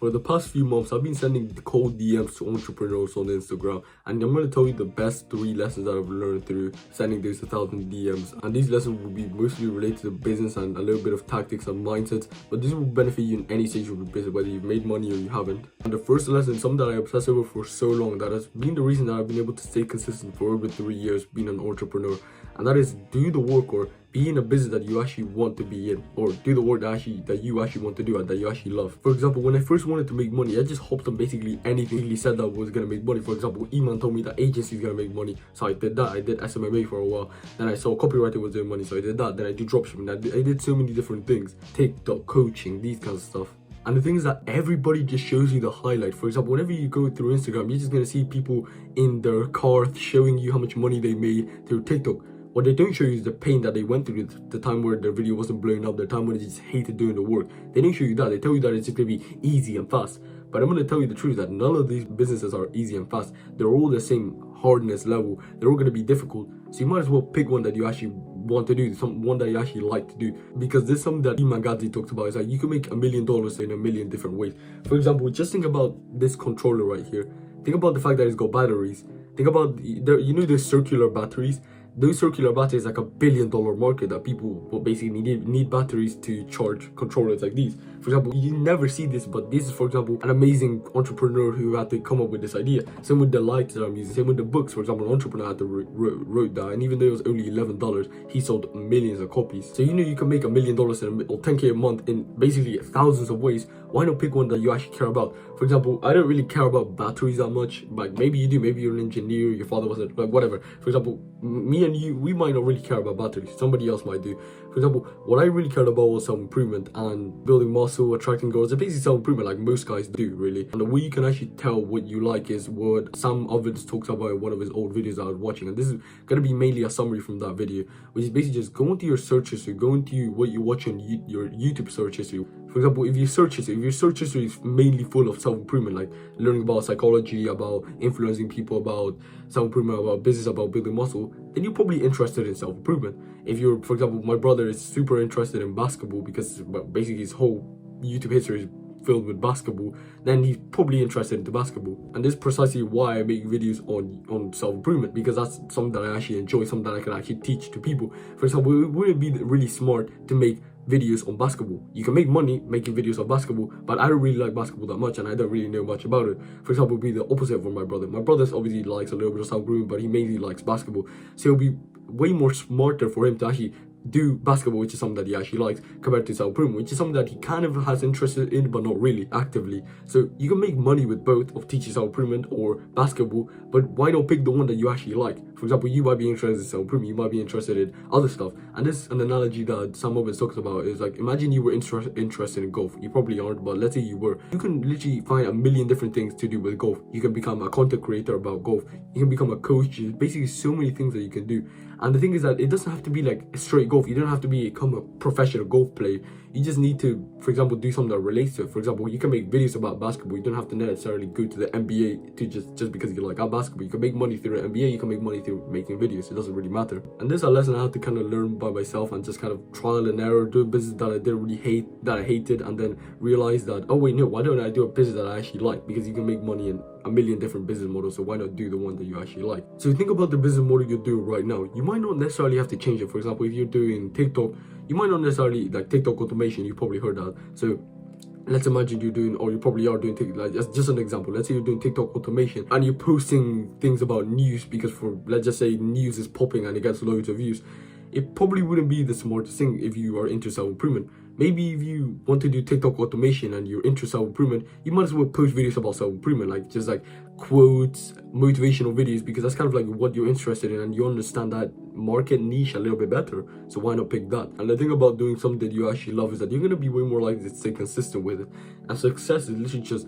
For the past few months, I've been sending cold DMs to entrepreneurs on Instagram, and I'm going to tell you the best 3 lessons that I've learned through sending those 1,000 DMs. And these lessons will be mostly related to business and a little bit of tactics and mindsets, but this will benefit you in any stage of your business, whether you've made money or you haven't. And the first lesson, something that I obsessed over for so long, that has been the reason that I've been able to stay consistent for over 3 years being an entrepreneur, and that is do the work, or be in a business that you actually want to be in, or do the work that you actually want to do and that you actually love. For example, when I first wanted to make money, I just hopped on basically anything he said that was gonna make money. For example, Iman told me that agency is gonna make money, so I did that. I did SMMA for a while, then I saw copywriting was doing money, so I did that. Then I do dropshipping. I did so many different things, Tik Tok Coaching, these kinds of stuff. And the thing is that everybody just shows you the highlight. For example, whenever you go through Instagram, you're just gonna see people in their car showing you how much money they made through TikTok. What they don't show you is the pain that they went through, the time where their video wasn't blowing up, the time when they just hated doing the work. They don't show you that. They tell you that it's just going to be easy and fast. But I'm going to tell you the truth that none of these businesses are easy and fast. They're all the same hardness level. They're all going to be difficult. So you might as well pick one that you actually want to do, one that you actually like to do. Because there's something that Iman Gadzi talks about, is that you can make $1 million in a million different ways. For example, just think about this controller right here. Think about the fact that it's got batteries. Think about, the circular batteries. Those circular batteries, like $1 billion market, that people will basically need batteries to charge controllers like these. For example, you never see this, but this is, for example, an amazing entrepreneur who had to come up with this idea. Same with the lights that I'm using, same with the books. For example, an entrepreneur had to wrote that, and even though it was only $11, he sold millions of copies. So you can make $1 million or $10K a month in basically thousands of ways. Why not pick one that you actually care about? For example, I don't really care about batteries that much. Like, maybe you do, maybe you're an engineer, your father wasn't, like, whatever. For example, me and you, we might not really care about batteries. Somebody else might do. For example, what I really cared about was self-improvement and building muscle, attracting girls. It's basically self-improvement, like most guys do, really. And the way you can actually tell what you like is what Sam Ovens talks about in one of his old videos that I was watching. And this is going to be mainly a summary from that video, which is basically just go into your search history, go into what you watch on your YouTube search history. For example, if your search history is mainly full of self-improvement, like learning about psychology, about influencing people, about self-improvement, about business, about building muscle, then you're probably interested in self-improvement. If you're, for example, my brother is super interested in basketball because basically his whole YouTube history is filled with basketball, then he's probably interested into basketball. And this is precisely why I make videos on self-improvement, because that's something that I actually enjoy, something that I can actually teach to people. For example, it wouldn't be really smart to make videos on basketball. You can make money making videos on basketball, but I don't really like basketball that much and I don't really know much about it. For example, it'd be the opposite for my brother. My brother obviously likes a little bit of self-improvement, but he mainly likes basketball. So it'll be way more smarter for him to actually do basketball, which is something that he actually likes, compared to self-improvement, which is something that he kind of has interest in, but not really actively. So you can make money with both, of teaching self-improvement or basketball, but why not pick the one that you actually like? For example, you might be interested in self-improvement, you might be interested in other stuff. And this is an analogy that some of us talks about, is like, imagine you were interested in golf. You probably aren't, but let's say you were. You can literally find a million different things to do with golf. You can become a content creator about golf. You can become a coach. There's basically so many things that you can do. And the thing is that it doesn't have to be like straight golf. You don't have to become a professional golf player. You just need to, for example, do something that relates to it. For example, you can make videos about basketball. You don't have to necessarily go to the NBA to just because you like basketball. You can make money through the NBA. You can make money through making videos. It doesn't really matter. And this is a lesson I had to kind of learn by myself and just kind of trial and error, do a business that I didn't really hate, that I hated, and then realize that, oh wait, no, why don't I do a business that I actually like? Because you can make money in a million different business models, so why not do the one that you actually like? So think about the business model you're doing right now. You might not necessarily have to change it. For example, if you're doing TikTok, you might not necessarily, like TikTok automation, you probably heard that. So let's imagine you're doing, or you probably are doing TikTok, like just an example. Let's say you're doing TikTok automation and you're posting things about news, because for, let's just say news is popping and it gets loads of views. It probably wouldn't be the smartest thing if you are into self-improvement. Maybe if you want to do TikTok automation and you're into self-improvement, you might as well post videos about self-improvement, like just like quotes, motivational videos, because that's kind of like what you're interested in and you understand that market niche a little bit better. So why not pick that? And the thing about doing something that you actually love is that you're going to be way more likely to stay consistent with it. And success is literally just,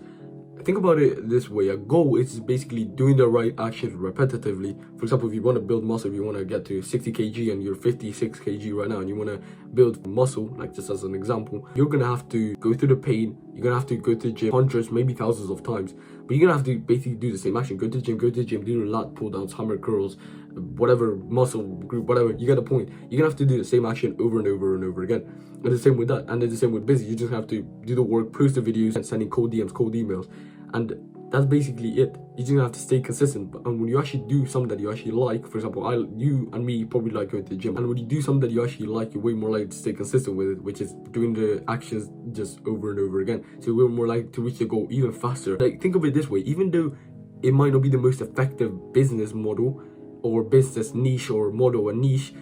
think about it this way: a goal is basically doing the right actions repetitively For example, if you want to build muscle, if you want to get to 60 kg and you're 56 kg right now and you want to build muscle, like just as an example, you're going to have to go through the pain. You're going to have to go to the gym hundreds, maybe thousands of times. But you're going to have to basically do the same action. Go to the gym, do the lat pull downs, hammer curls, whatever muscle group, whatever. You get the point. You're going to have to do the same action over and over and over again. And the same with that. And it's the same with busy. You just have to do the work, post the videos, and sending cold DMs, cold emails. And that's basically it. You just have to stay consistent. And when you actually do something that you actually like, for example, you and me probably like going to the gym. And when you do something that you actually like, you're way more likely to stay consistent with it, which is doing the actions just over and over again. So you're way more likely to reach the goal even faster. Like, think of it this way, even though it might not be the most effective business model or business niche or model or niche,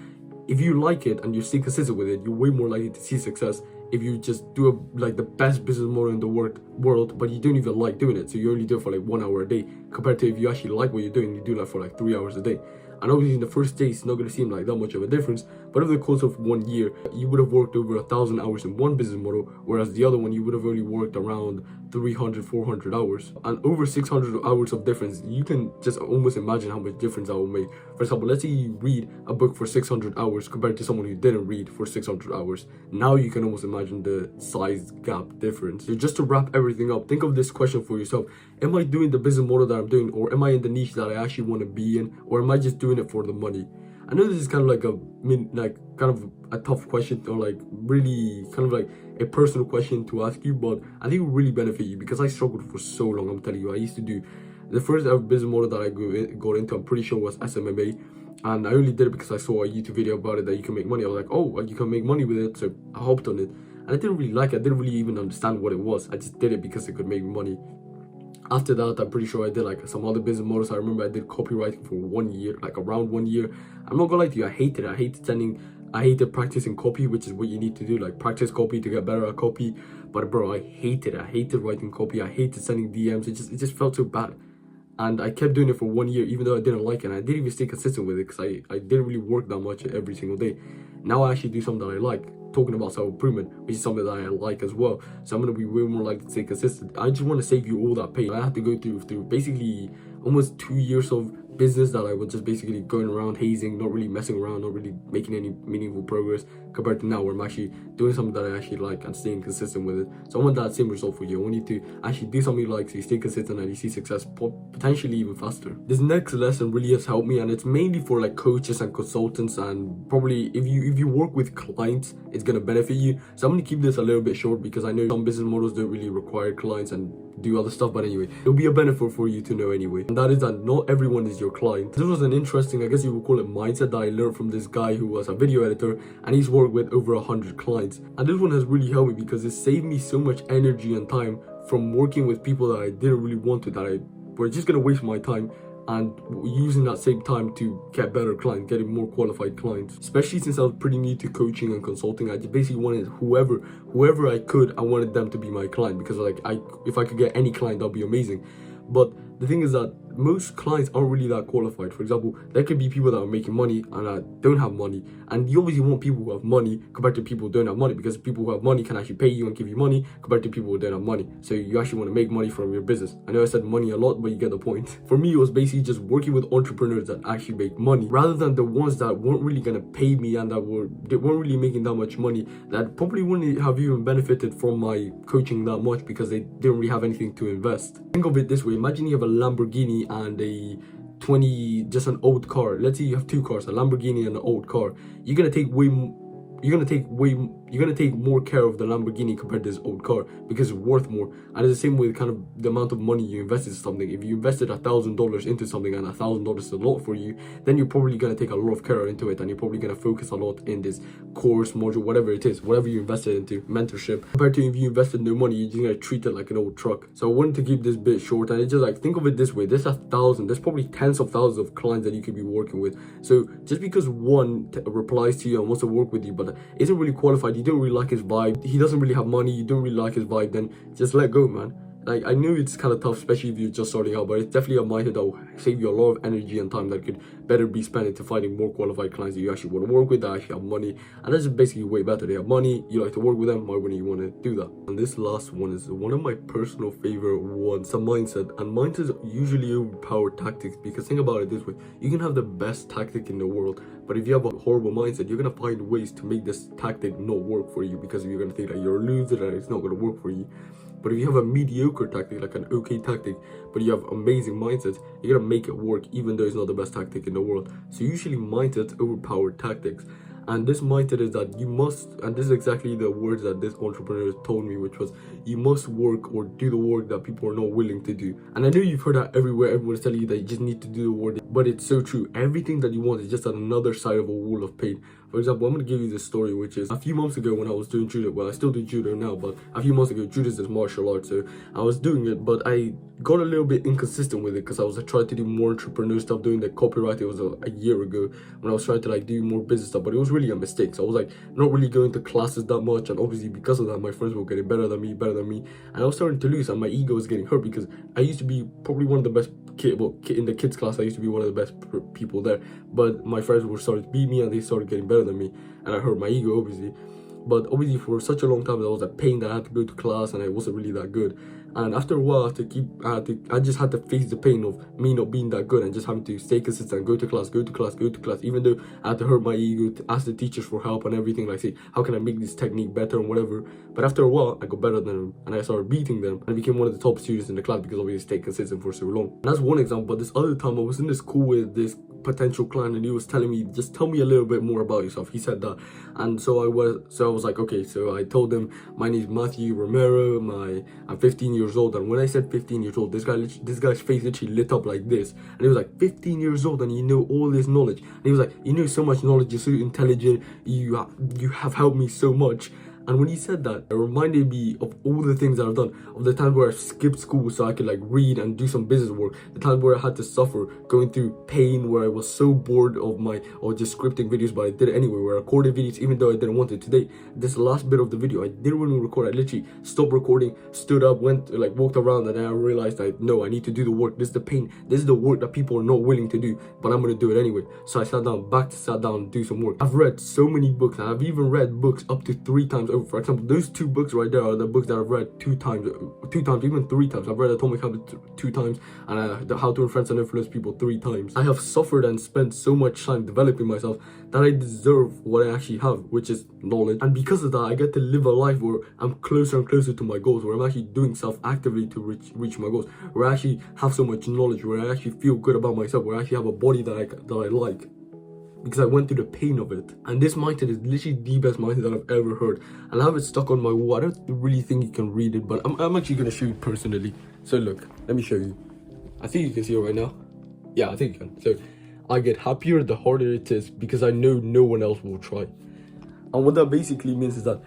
if you like it and you stay consistent with it, you're way more likely to see success. If you just do like the best business model in the world, but you don't even like doing it, so you only do it for like 1 hour a day, compared to if you actually like what you're doing, you do that for like 3 hours a day. And obviously in the first day, it's not going to seem like that much of a difference, but over the course of 1 year, you would have worked over 1,000 hours in one business model, whereas the other one, you would have only worked around 300, 400 hours. And over 600 hours of difference, you can just almost imagine how much difference that will make. For example, let's say you read a book for 600 hours compared to someone who didn't read for 600 hours. Now you can almost imagine the size gap difference. So just to wrap everything up, think of this question for yourself. Am I doing the business model that I'm doing, or am I in the niche that I actually want to be in, or am I just doing it for the money? I know this is kind of like kind of a tough question, or like really kind of like a personal question to ask you, but I think it will really benefit you, because I struggled for so long. I'm telling you, I used to do the first ever business model that I got into, I'm pretty sure, was SMMA, and I only did it because I saw a YouTube video about it that you can make money. I was like, oh, you can make money with it, so I hopped on it, and I didn't really like it. I didn't really even understand what it was. I just did it because it could make me money. After that, I'm pretty sure I did like some other business models. I remember I did copywriting for 1 year, like around 1 year. I'm not gonna lie to you, I hated it. I hated practicing copy, which is what you need to do, like practice copy to get better at copy. But bro, I hated it. I hated writing copy. I hated sending DMs. It just felt so bad. And I kept doing it for 1 year, even though I didn't like it. And I didn't even stay consistent with it, because I didn't really work that much every single day. Now I actually do something that I like, talking about self-improvement, which is something that I like as well. So I'm going to be way more likely to stay consistent. I just want to save you all that pain. I had to go through basically almost 2 years of business that I was just basically going around hazing, not really messing around, not really making any meaningful progress, compared to now where I'm actually doing something that I actually like and staying consistent with it. So I want that same result for you. I want you to actually do something you like, so you stay consistent and you see success potentially even faster. This next lesson really has helped me, and it's mainly for like coaches and consultants, and probably if you work with clients, it's gonna benefit you. So I'm gonna keep this a little bit short, because I know some business models don't really require clients and do other stuff, but anyway, it'll be a benefit for you to know anyway. And that is that not everyone is your client. This was an interesting, I guess you would call it, mindset that I learned from this guy who was a video editor, and he's worked with over 100 clients. And this one has really helped me, because it saved me so much energy and time from working with people that I didn't really want to, that I were just gonna waste my time, and using that same time to get better clients, getting more qualified clients. Especially since I was pretty new to coaching and consulting, I just basically wanted whoever I could, I wanted them to be my client, because like if I could get any client, that'd be amazing. But the thing is that most clients aren't really that qualified. For example, there could be people that are making money and don't have money, and you obviously want people who have money compared to people who don't have money, because people who have money can actually pay you and give you money compared to people who don't have money. So you actually want to make money from your business. I know I said money a lot, but you get the point. For me, it was basically just working with entrepreneurs that actually make money, rather than the ones that weren't really going to pay me and they weren't really making that much money, that probably wouldn't have even benefited from my coaching that much, because they didn't really have anything to invest. Think of it this way: imagine you have a Lamborghini and just an old car. Let's say you have two cars, a Lamborghini and an old car. You're gonna take more care of the Lamborghini compared to this old car, because it's worth more. And it's the same with kind of the amount of money you invested in something. If you invested $1,000 into something and $1,000 is a lot for you, then you're probably gonna take a lot of care into it, and you're probably gonna focus a lot in this course, module, whatever it is, whatever you invested into, mentorship. Compared to if you invested no money, you're just gonna treat it like an old truck. So I wanted to keep this bit short, and it's just like, think of it this way: there's probably tens of thousands of clients that you could be working with. So just because one replies to you and wants to work with you, but isn't really qualified, you don't really like his vibe, he doesn't really have money, you don't really like his vibe, then just let go, man. like, I know it's kind of tough, especially if you're just starting out, but it's definitely a mindset that will save you a lot of energy and time that could better be spent into finding more qualified clients that you actually want to work with, that actually have money. And that's just basically way better. They have money, you like to work with them, why wouldn't you want to do that? And this last one is one of my personal favorite ones, a mindset. And mindsets usually overpower tactics, because think about it this way: you can have the best tactic in the world, but if you have a horrible mindset, you're going to find ways to make this tactic not work for you, because you're going to think that you're a loser and it's not going to work for you. But if you have a mediocre tactic, like an okay tactic, but you have amazing mindsets, you're gonna make it work even though it's not the best tactic in the world. So usually mindsets overpower tactics. And this mindset is that you must, and this is exactly the words that this entrepreneur told me, which was, you must work or do the work that people are not willing to do. And I know you've heard that everywhere, everyone's telling you that you just need to do the work, but it's so true. Everything that you want is just another side of a wall of pain. For example, I'm going to give you this story, which is a few months ago when I was doing judo. Well, I still do judo now, but a few months ago, judo is martial arts, so I was doing it, but I got a little bit inconsistent with it, because I was trying to do more entrepreneur stuff, doing the copyright. It was a year ago when I was trying to like do more business stuff, but it was really a mistake. So I was like not really going to classes that much, and obviously because of that, my friends were getting better than me, and I was starting to lose, and my ego was getting hurt, because I used to be probably one of the best in the kids class. I used to be one of the best people there, but my friends were starting to beat me, and they started getting better than me, and I hurt my ego, obviously. But obviously for such a long time, that was a pain that I had to go to class, and I wasn't really that good. And after a while, I just had to face the pain of me not being that good, and just having to stay consistent, go to class, even though I had to hurt my ego, to ask the teachers for help and everything, like say, how can I make this technique better and whatever. But after a while, I got better than them, and I started beating them, and I became one of the top students in the class, because obviously stayed consistent for so long. And that's one example. But this other time, I was in this school with this potential client, and he was telling me, just tell me a little bit more about yourself. He said that, and so I was like, okay. So I told him, my name is Matthew Romero, I'm 15 years old. And when I said 15 years old, this guy's face literally lit up like this, and he was like, 15 years old and you know all this knowledge. And he was like, you know so much knowledge, you're so intelligent, you have helped me so much. And when he said that, it reminded me of all the things that I've done, of the times where I skipped school so I could like read and do some business work, the times where I had to suffer, going through pain, where I was so bored of just scripting videos, but I did it anyway, where I recorded videos even though I didn't want to. Today, this last bit of the video, I didn't want to record. I literally stopped recording, stood up, walked around, and then I realized that no, I need to do the work. This is the pain, this is the work that people are not willing to do, but I'm gonna do it anyway. So I sat down and do some work. I've read so many books, and I've even read books up to 3 times over. For example, those 2 books right there are the books that I've read 2 times, even 3 times. I've read Atomic Habits 2 times, and How to Influence and Influence People 3 times. I have suffered and spent so much time developing myself that I deserve what I actually have, which is knowledge. And because of that, I get to live a life where I'm closer and closer to my goals, where I'm actually doing stuff actively to reach my goals, where I actually have so much knowledge, where I actually feel good about myself, where I actually have a body that I like, because I went through the pain of it. And this mindset is literally the best mindset that I've ever heard, and I have it stuck on my wall. I don't really think you can read it, but I'm actually going to show you personally. So look, let me show you. I think you can see it right now. Yeah, I think you can. So I get happier the harder it is, because I know no one else will try. And what that basically means is that,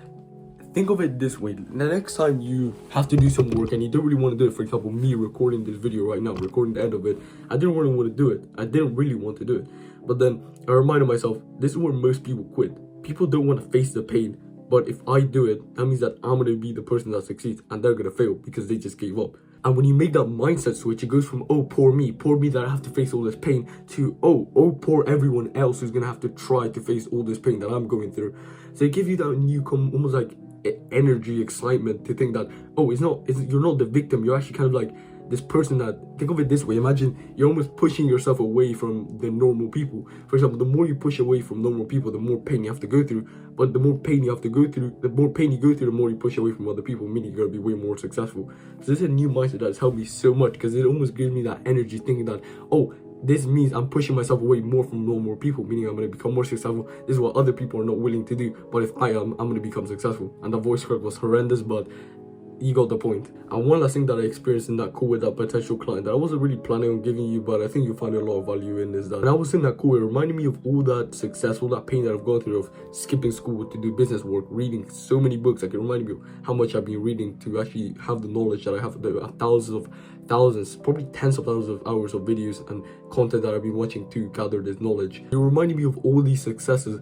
think of it this way: the next time you have to do some work and you don't really want to do it, for example, me recording this video right now, recording the end of it, I didn't really want to do it. I didn't really want to do it. But then I reminded myself, this is where most people quit. People don't want to face the pain, but if I do it, that means that I'm going to be the person that succeeds, and they're going to fail because they just gave up. And when you make that mindset switch, it goes from, oh, poor me that I have to face all this pain, to, oh, poor everyone else who's going to have to try to face all this pain that I'm going through. So it gives you that new, almost like energy, excitement, to think that, oh, you're not the victim. You're actually kind of like this person that, think of it this way: imagine you're almost pushing yourself away from the normal people. For example, the more you push away from normal people, the more pain you have to go through. But the more pain you have to go through, the more pain you go through, the more you push away from other people, meaning you're gonna be way more successful. So this is a new mindset that's helped me so much, because it almost gives me that energy, thinking that, oh, this means I'm pushing myself away more from normal people, meaning I'm going to become more successful. This is what other people are not willing to do, but if I am, I'm going to become successful. And the voice crack was horrendous, but you got the point. And one last thing that I experienced in that call with that potential client that I wasn't really planning on giving you, but I think you'll find a lot of value in, is that when I was in that call, it reminded me of all that success, all that pain that I've gone through, of skipping school to do business work, reading so many books. Like, it reminded me of how much I've been reading to actually have the knowledge that I have. There are thousands, probably tens of thousands of hours of videos and content that I've been watching to gather this knowledge. It reminded me of all these successes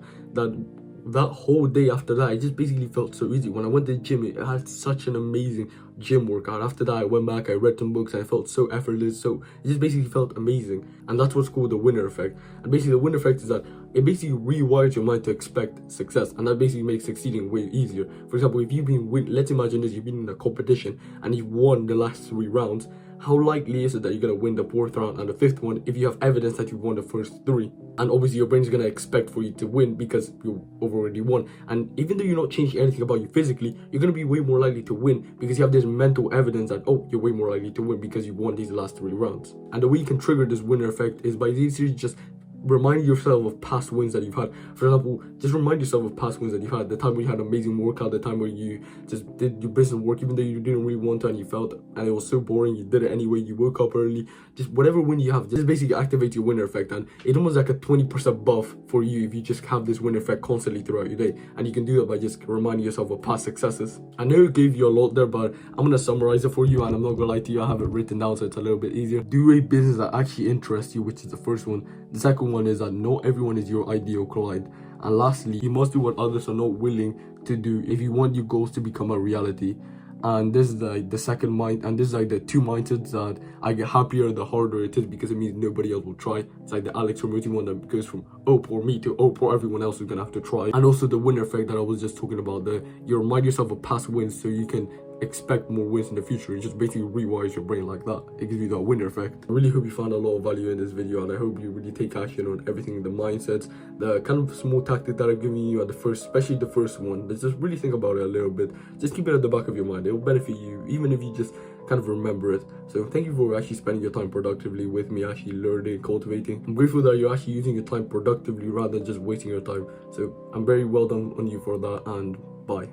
that whole day after that, I just basically felt so easy. When I went to the gym, it had such an amazing gym workout. After that, I went back, I read some books, and I felt so effortless. So it just basically felt amazing. And that's what's called the winner effect. And basically, the winner effect is that it basically rewires your mind to expect success, and that basically makes succeeding way easier. For example, if you've been let's imagine this, you've been in a competition and you've won the last 3 rounds. How likely is it that you're going to win the 4th round and the 5th one if you have evidence that you won the first 3? And obviously your brain is going to expect for you to win because you've already won. And even though you're not changing anything about you physically, you're going to be way more likely to win because you have this mental evidence that, oh, you're way more likely to win because you won these last 3 rounds. And the way you can trigger this winner effect is by just remind yourself of past wins that you've had. For example, just remind yourself of past wins that you've had. The time where you had an amazing workout, the time where you just did your business work even though you didn't really want to and you felt and it was so boring, you did it anyway, you woke up early. Just whatever win you have, just basically activate your winner effect, and it's almost like a 20% buff for you if you just have this winner effect constantly throughout your day. And you can do it by just reminding yourself of past successes. I know it gave you a lot there, but I'm gonna summarize it for you, and I'm not gonna lie to you, I have it written down so it's a little bit easier. Do a business that actually interests you, which is the first one. The second one is that not everyone is your ideal client. And lastly, you must do what others are not willing to do if you want your goals to become a reality. And this is like the second mind, and this is like the 2 mindsets that I get happier the harder it is because it means nobody else will try. It's like the Alex Ramosi one that goes from oh poor me to oh poor everyone else is gonna have to try. And also the winner effect that I was just talking about, you remind yourself of past wins so you can expect more wins in the future. It just basically rewires your brain like that. It gives you that winner effect. I really hope you found a lot of value in this video, and I hope you really take action on everything, the mindsets, the kind of small tactics that I've given you at the first, especially the first one. Just really think about it a little bit. Just keep it at the back of your mind. It will benefit you even if you just kind of remember it. So thank you for actually spending your time productively with me, actually learning, cultivating. I'm grateful that you're actually using your time productively rather than just wasting your time. So I'm very well done on you for that, and bye.